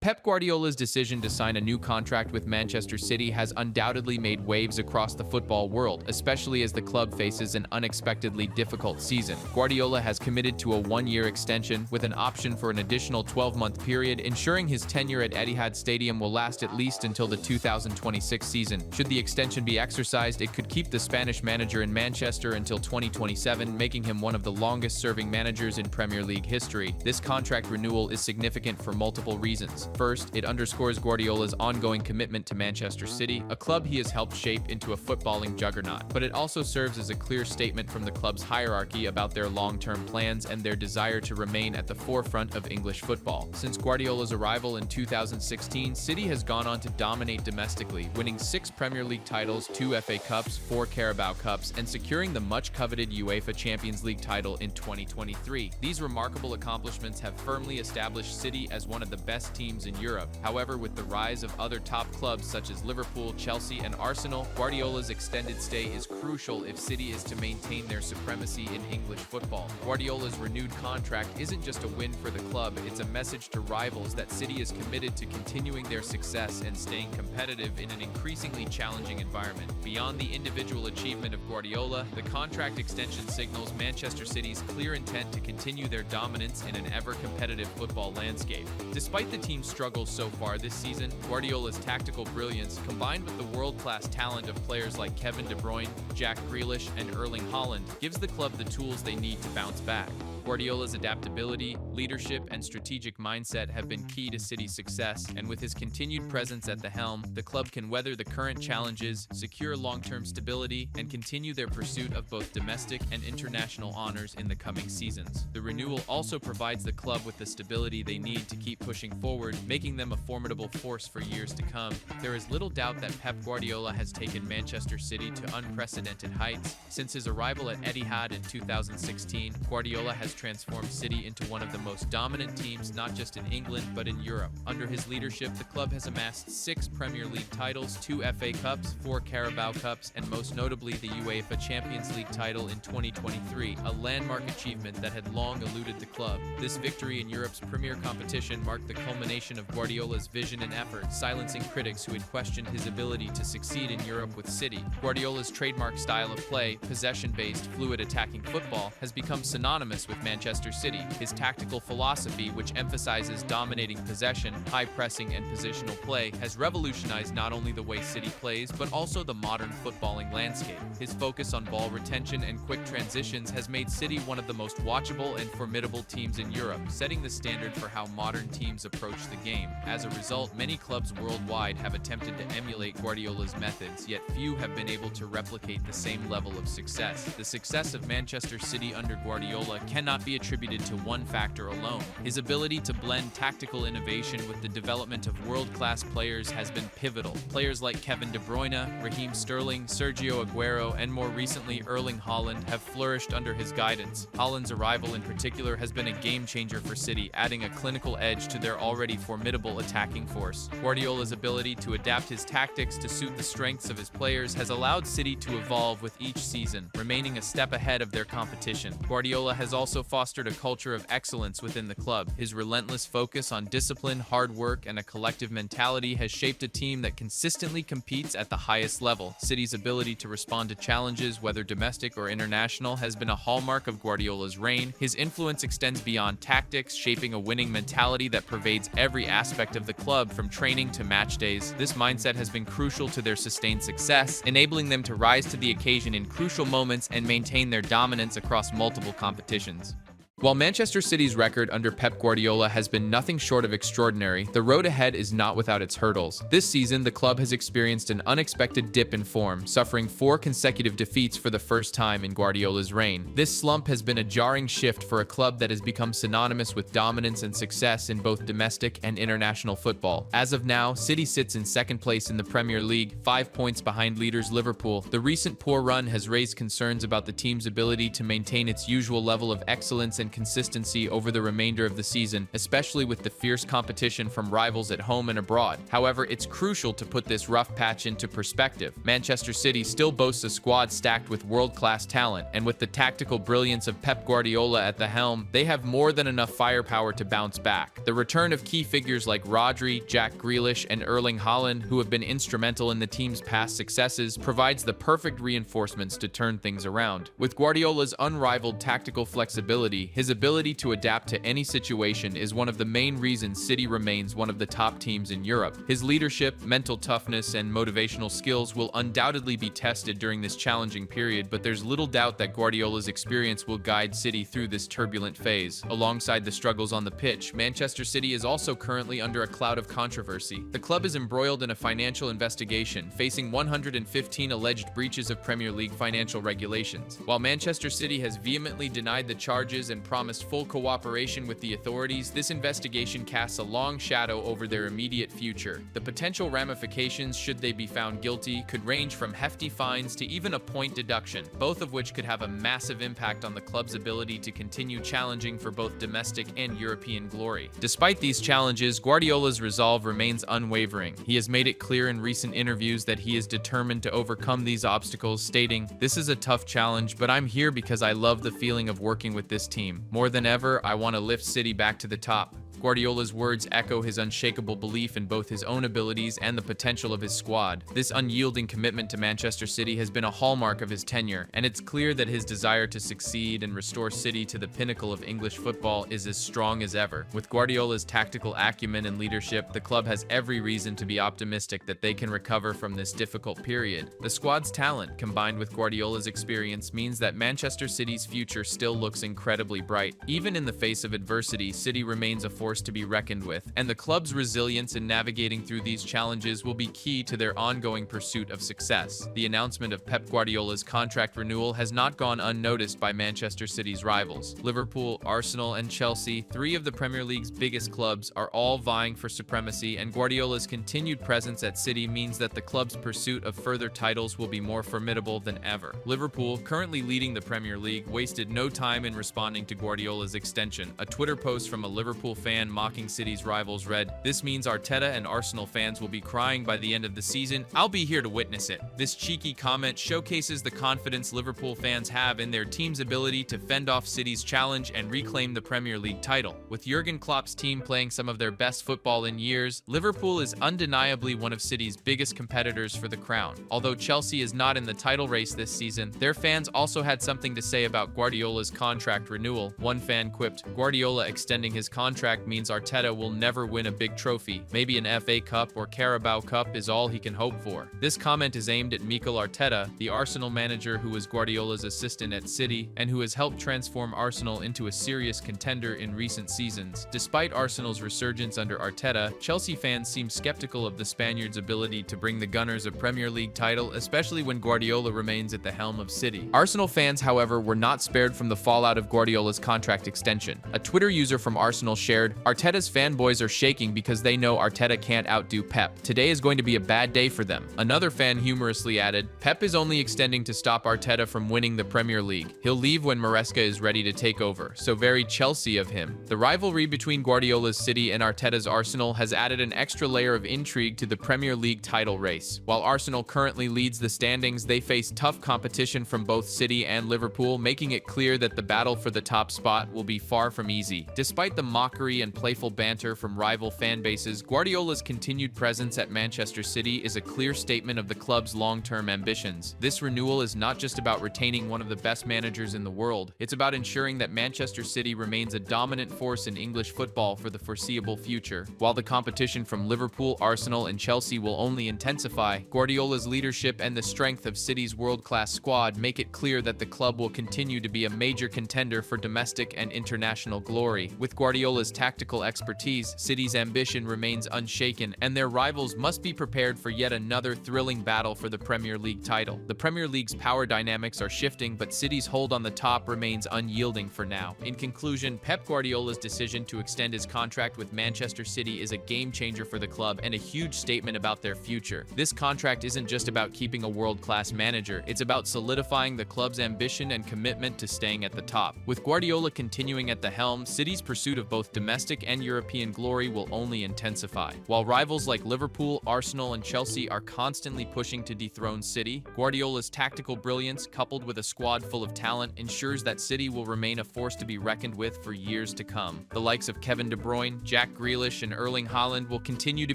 Pep Guardiola's decision to sign a new contract with Manchester City has undoubtedly made waves across the football world, especially as the club faces an unexpectedly difficult season. Guardiola has committed to a one-year extension with an option for an additional 12-month period, ensuring his tenure at Etihad Stadium will last at least until the 2026 season. Should the extension be exercised, it could keep the Spanish manager in Manchester until 2027, making him one of the longest-serving managers in Premier League history. This contract renewal is significant for multiple reasons. First, it underscores Guardiola's ongoing commitment to Manchester City, a club he has helped shape into a footballing juggernaut. But it also serves as a clear statement from the club's hierarchy about their long-term plans and their desire to remain at the forefront of English football. Since Guardiola's arrival in 2016, City has gone on to dominate domestically, winning 6 Premier League titles, 2 FA Cups, 4 Carabao Cups, and securing the much-coveted UEFA Champions League title in 2023. These remarkable accomplishments have firmly established City as one of the best teams in Europe. However, with the rise of other top clubs such as Liverpool, Chelsea, and Arsenal, Guardiola's extended stay is crucial if City is to maintain their supremacy in English football. Guardiola's renewed contract isn't just a win for the club, it's a message to rivals that City is committed to continuing their success and staying competitive in an increasingly challenging environment. Beyond the individual achievement of Guardiola, the contract extension signals Manchester City's clear intent to continue their dominance in an ever-competitive football landscape. Despite the team's struggles so far this season, Guardiola's tactical brilliance, combined with the world-class talent of players like Kevin De Bruyne, Jack Grealish, and Erling Haaland, gives the club the tools they need to bounce back. Guardiola's adaptability, leadership, and strategic mindset have been key to City's success, and with his continued presence at the helm, the club can weather the current challenges, secure long-term stability, and continue their pursuit of both domestic and international honors in the coming seasons. The renewal also provides the club with the stability they need to keep pushing forward, making them a formidable force for years to come. There is little doubt that Pep Guardiola has taken Manchester City to unprecedented heights. Since his arrival at Etihad in 2016, Guardiola has transformed City into one of the most dominant teams not just in England but in Europe. Under his leadership, the club has amassed 6 Premier League titles, 2 FA Cups, 4 Carabao Cups, and most notably the UEFA Champions League title in 2023, a landmark achievement that had long eluded the club. This victory in Europe's premier competition marked the culmination of Guardiola's vision and effort, silencing critics who had questioned his ability to succeed in Europe with City. Guardiola's trademark style of play, possession-based, fluid attacking football, has become synonymous with Manchester City. His tactical philosophy, which emphasizes dominating possession, high pressing, and positional play, has revolutionized not only the way City plays, but also the modern footballing landscape. His focus on ball retention and quick transitions has made City one of the most watchable and formidable teams in Europe, setting the standard for how modern teams approach the game. As a result, many clubs worldwide have attempted to emulate Guardiola's methods, yet few have been able to replicate the same level of success. The success of Manchester City under Guardiola cannot be attributed to one factor alone. His ability to blend tactical innovation with the development of world-class players has been pivotal. Players like Kevin De Bruyne, Raheem Sterling, Sergio Aguero, and more recently Erling Haaland have flourished under his guidance. Haaland's arrival in particular has been a game-changer for City, adding a clinical edge to their already formidable attacking force. Guardiola's ability to adapt his tactics to suit the strengths of his players has allowed City to evolve with each season, remaining a step ahead of their competition. Guardiola has also fostered a culture of excellence within the club. His relentless focus on discipline, hard work, and a collective mentality has shaped a team that consistently competes at the highest level. City's ability to respond to challenges, whether domestic or international, has been a hallmark of Guardiola's reign. His influence extends beyond tactics, shaping a winning mentality that pervades every aspect of the club from training to match days. This mindset has been crucial to their sustained success, enabling them to rise to the occasion in crucial moments and maintain their dominance across multiple competitions. While Manchester City's record under Pep Guardiola has been nothing short of extraordinary, the road ahead is not without its hurdles. This season, the club has experienced an unexpected dip in form, suffering 4 consecutive defeats for the first time in Guardiola's reign. This slump has been a jarring shift for a club that has become synonymous with dominance and success in both domestic and international football. As of now, City sits in second place in the Premier League, 5 points behind leaders Liverpool. The recent poor run has raised concerns about the team's ability to maintain its usual level of excellence and consistency over the remainder of the season, especially with the fierce competition from rivals at home and abroad. However, it's crucial to put this rough patch into perspective. Manchester City still boasts a squad stacked with world-class talent, and with the tactical brilliance of Pep Guardiola at the helm, they have more than enough firepower to bounce back. The return of key figures like Rodri, Jack Grealish, and Erling Haaland, who have been instrumental in the team's past successes, provides the perfect reinforcements to turn things around. With Guardiola's unrivaled tactical flexibility, his ability to adapt to any situation is one of the main reasons City remains one of the top teams in Europe. His leadership, mental toughness, and motivational skills will undoubtedly be tested during this challenging period, but there's little doubt that Guardiola's experience will guide City through this turbulent phase. Alongside the struggles on the pitch, Manchester City is also currently under a cloud of controversy. The club is embroiled in a financial investigation, facing 115 alleged breaches of Premier League financial regulations. While Manchester City has vehemently denied the charges and promised full cooperation with the authorities, this investigation casts a long shadow over their immediate future. The potential ramifications, should they be found guilty, could range from hefty fines to even a point deduction, both of which could have a massive impact on the club's ability to continue challenging for both domestic and European glory. Despite these challenges, Guardiola's resolve remains unwavering. He has made it clear in recent interviews that he is determined to overcome these obstacles, stating, "This is a tough challenge, but I'm here because I love the feeling of working with this team. More than ever, I want to lift City back to the top." Guardiola's words echo his unshakable belief in both his own abilities and the potential of his squad. This unyielding commitment to Manchester City has been a hallmark of his tenure, and it's clear that his desire to succeed and restore City to the pinnacle of English football is as strong as ever. With Guardiola's tactical acumen and leadership, the club has every reason to be optimistic that they can recover from this difficult period. The squad's talent, combined with Guardiola's experience, means that Manchester City's future still looks incredibly bright. Even in the face of adversity, City remains a force to be reckoned with, and the club's resilience in navigating through these challenges will be key to their ongoing pursuit of success. The announcement of Pep Guardiola's contract renewal has not gone unnoticed by Manchester City's rivals. Liverpool, Arsenal, and Chelsea, three of the Premier League's biggest clubs, are all vying for supremacy, and Guardiola's continued presence at City means that the club's pursuit of further titles will be more formidable than ever. Liverpool, currently leading the Premier League, wasted no time in responding to Guardiola's extension. A Twitter post from a Liverpool fan mocking City's rivals read, "This means Arteta and Arsenal fans will be crying by the end of the season. I'll be here to witness it." This cheeky comment showcases the confidence Liverpool fans have in their team's ability to fend off City's challenge and reclaim the Premier League title. With Jurgen Klopp's team playing some of their best football in years, Liverpool is undeniably one of City's biggest competitors for the crown. Although Chelsea is not in the title race this season, their fans also had something to say about Guardiola's contract renewal. One fan quipped, "Guardiola extending his contract means Arteta will never win a big trophy. Maybe an FA Cup or Carabao Cup is all he can hope for." This comment is aimed at Mikel Arteta, the Arsenal manager who was Guardiola's assistant at City and who has helped transform Arsenal into a serious contender in recent seasons. Despite Arsenal's resurgence under Arteta, Chelsea fans seem skeptical of the Spaniard's ability to bring the Gunners a Premier League title, especially when Guardiola remains at the helm of City. Arsenal fans, however, were not spared from the fallout of Guardiola's contract extension. A Twitter user from Arsenal shared, "Arteta's fanboys are shaking because they know Arteta can't outdo Pep. Today is going to be a bad day for them." Another fan humorously added, "Pep is only extending to stop Arteta from winning the Premier League. He'll leave when Maresca is ready to take over, so very Chelsea of him." The rivalry between Guardiola's City and Arteta's Arsenal has added an extra layer of intrigue to the Premier League title race. While Arsenal currently leads the standings, they face tough competition from both City and Liverpool, making it clear that the battle for the top spot will be far from easy. Despite the mockery and playful banter from rival fan bases, Guardiola's continued presence at Manchester City is a clear statement of the club's long-term ambitions. This renewal is not just about retaining one of the best managers in the world, it's about ensuring that Manchester City remains a dominant force in English football for the foreseeable future. While the competition from Liverpool, Arsenal, and Chelsea will only intensify, Guardiola's leadership and the strength of City's world-class squad make it clear that the club will continue to be a major contender for domestic and international glory. With Guardiola's tactical tactical expertise, City's ambition remains unshaken, and their rivals must be prepared for yet another thrilling battle for the Premier League title. The Premier League's power dynamics are shifting, but City's hold on the top remains unyielding for now. In conclusion, Pep Guardiola's decision to extend his contract with Manchester City is a game-changer for the club and a huge statement about their future. This contract isn't just about keeping a world-class manager, it's about solidifying the club's ambition and commitment to staying at the top. With Guardiola continuing at the helm, City's pursuit of both domestic and European glory will only intensify. While rivals like Liverpool, Arsenal, and Chelsea are constantly pushing to dethrone City, Guardiola's tactical brilliance, coupled with a squad full of talent, ensures that City will remain a force to be reckoned with for years to come. The likes of Kevin De Bruyne, Jack Grealish, and Erling Haaland will continue to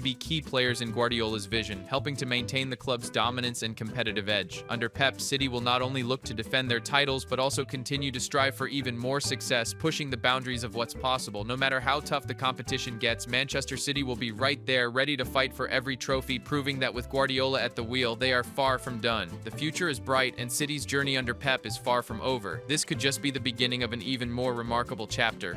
be key players in Guardiola's vision, helping to maintain the club's dominance and competitive edge. Under Pep, City will not only look to defend their titles, but also continue to strive for even more success, pushing the boundaries of what's possible. No matter how tough the competition gets, Manchester City will be right there, ready to fight for every trophy, proving that with Guardiola at the wheel, they are far from done. The future is bright, and City's journey under Pep is far from over. This could just be the beginning of an even more remarkable chapter.